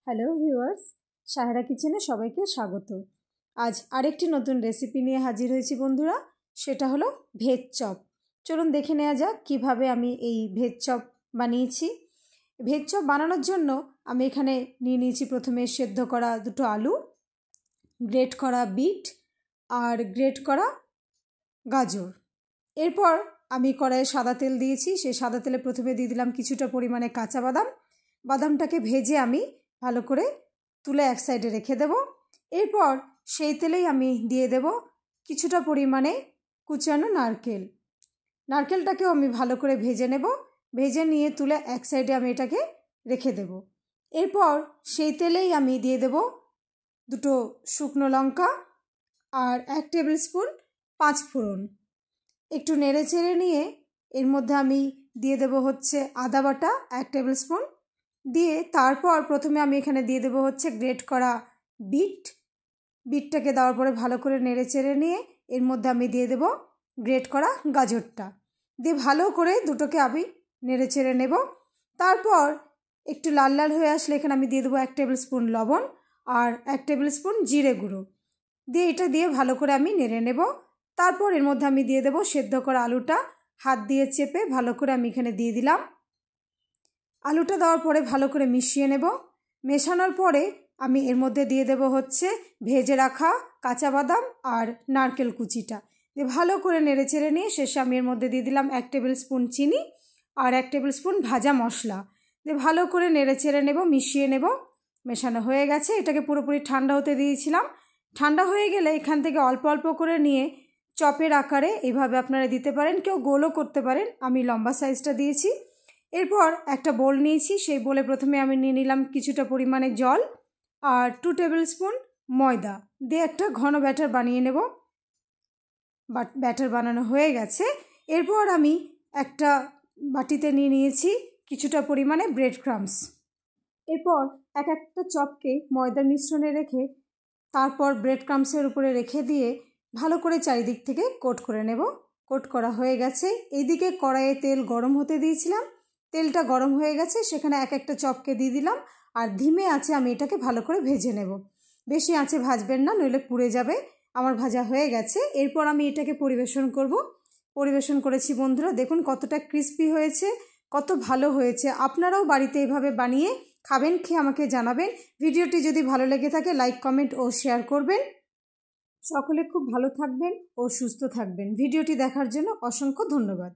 Hello viewers, Sahara কিচেনে সবাইকে স্বাগত। আজ আরেকটি নতুন রেসিপি নিয়ে হাজির হয়েছি বন্ধুরা, সেটা হলো ভেজ চপ। চলুন দেখে নেওয়া যাক কীভাবে আমি এই ভেজ চপ বানিয়েছি। ভেজ চপ বানানোর জন্য আমি এখানে নিয়ে নিয়েছি প্রথমে সেদ্ধ করা দুটো আলু, গ্রেট করা বিট আর গ্রেট করা গাজর। এরপর আমি কড়াইয়ে সাদা তেল দিয়েছি। সেই সাদা তেলে প্রথমে দিয়ে দিলাম কিছুটা পরিমাণে কাঁচা বাদাম। বাদামটাকে ভেজে আমি ভালো করে তুলে এক সাইডে রেখে দেব। এরপর সেই তেলেই আমি দিয়ে দেব কিছুটা পরিমাণে কুচানো নারকেল। নারকেলটাকেও আমি ভালো করে ভেজে নেব। ভেজে নিয়ে তুলে এক সাইডে আমি এটাকে রেখে দেব। এরপর সেই তেলেই আমি দিয়ে দেব দুটো শুকনো লঙ্কা আর 1 টেবিল স্পুন 5 ফোড়ন। একটু নেড়ে চেড়ে নিয়ে এর মধ্যে আমি দিয়ে দেব হচ্ছে আদা বাটা 1 টেবিল স্পুন দিয়ে তারপর প্রথমে আমি এখানে দিয়ে দেব হচ্ছে গ্রেট করা বিটটাকে দেওয়ার পরে ভালো করে নেড়ে চেড়ে নিয়ে এর মধ্যে আমি দিয়ে দেব গ্রেট করা গাজরটা দিয়ে ভালো করে দুটোকে আমি নেড়ে চেড়ে নেব। তারপর একটু লাল লাল হয়ে আসলে এখানে আমি দিয়ে দেবো 1 টেবিল স্পুন লবণ আর 1 টেবিল স্পুন জিরে গুঁড়ো দিয়ে এটা দিয়ে ভালো করে আমি নেড়ে নেব। তারপর এর মধ্যে আমি দিয়ে দেব সেদ্ধ করা আলুটা হাত দিয়ে চেপে ভালো করে আমি এখানে দিয়ে দিলাম। আলুটা দেওয়ার পরে ভালো করে মিশিয়ে নেব। মেশানোর পরে আমি এর মধ্যে দিয়ে দেব হচ্ছে ভেজে রাখা কাঁচা বাদাম আর নারকেল কুচিটা দিয়ে ভালো করে নেড়ে চেড়ে নিয়ে শেষে আমি এর মধ্যে দিয়ে দিলাম 1 টেবিল স্পুন চিনি আর 1 টেবিল স্পুন ভাজা মশলা দিয়ে ভালো করে নেড়ে চেড়ে নেব, মিশিয়ে নেব। মেশানো হয়ে গেছে। এটাকে পুরোপুরি ঠান্ডা হতে দিয়েছিলাম। ঠান্ডা হয়ে গেলে এখান থেকে অল্প অল্প করে নিয়ে চপের আকারে এইভাবে আপনারা দিতে পারেন, কেউ গোলও করতে পারেন। আমি লম্বা সাইজটা দিয়েছি। এরপর একটা বোল নিয়েছি। সেই বোলে প্রথমে আমি নিয়ে নিলাম কিছুটা পরিমাণে জল আর 2 টেবিল স্পুন ময়দা দিয়ে একটা ঘন ব্যাটার বানিয়ে নেব। ব্যাটার বানানো হয়ে গেছে। এরপর আমি একটা বাটিতে নিয়ে নিয়েছি কিছুটা পরিমাণে ব্রেড ক্রাম্বস। এরপর একটা চপকে ময়দার মিশ্রণে রেখে তারপর ব্রেড ক্রাম্বসের উপরে রেখে দিয়ে ভালো করে চারিদিক থেকে কোট করে নেব। কোট করা হয়ে গেছে। এইদিকে কড়াইয়ে তেল গরম হতে দিয়েছিলাম। তেলটা গরম হয়ে গেছে, সেখানে একটা চপকে দিয়ে দিলাম আর ধিমে আঁচে আমি এটাকে ভালো করে ভেজে নেব। বেশি আঁচে ভাজবেন না, নইলে পুড়ে যাবে। আমার ভাজা হয়ে গেছে। এরপর আমি এটাকে পরিবেশন করব। পরিবেশন করেছি বন্ধুরা, দেখুন কতটা ক্রিস্পি হয়েছে, কত ভালো হয়েছে। আপনারাও বাড়িতে এইভাবে বানিয়ে খাবেন, খেয়ে আমাকে জানাবেন। ভিডিওটি যদি ভালো লেগে থাকে লাইক, কমেন্ট ও শেয়ার করবেন। সকলে খুব ভালো থাকবেন ও সুস্থ থাকবেন। ভিডিওটি দেখার জন্য অসংখ্য ধন্যবাদ।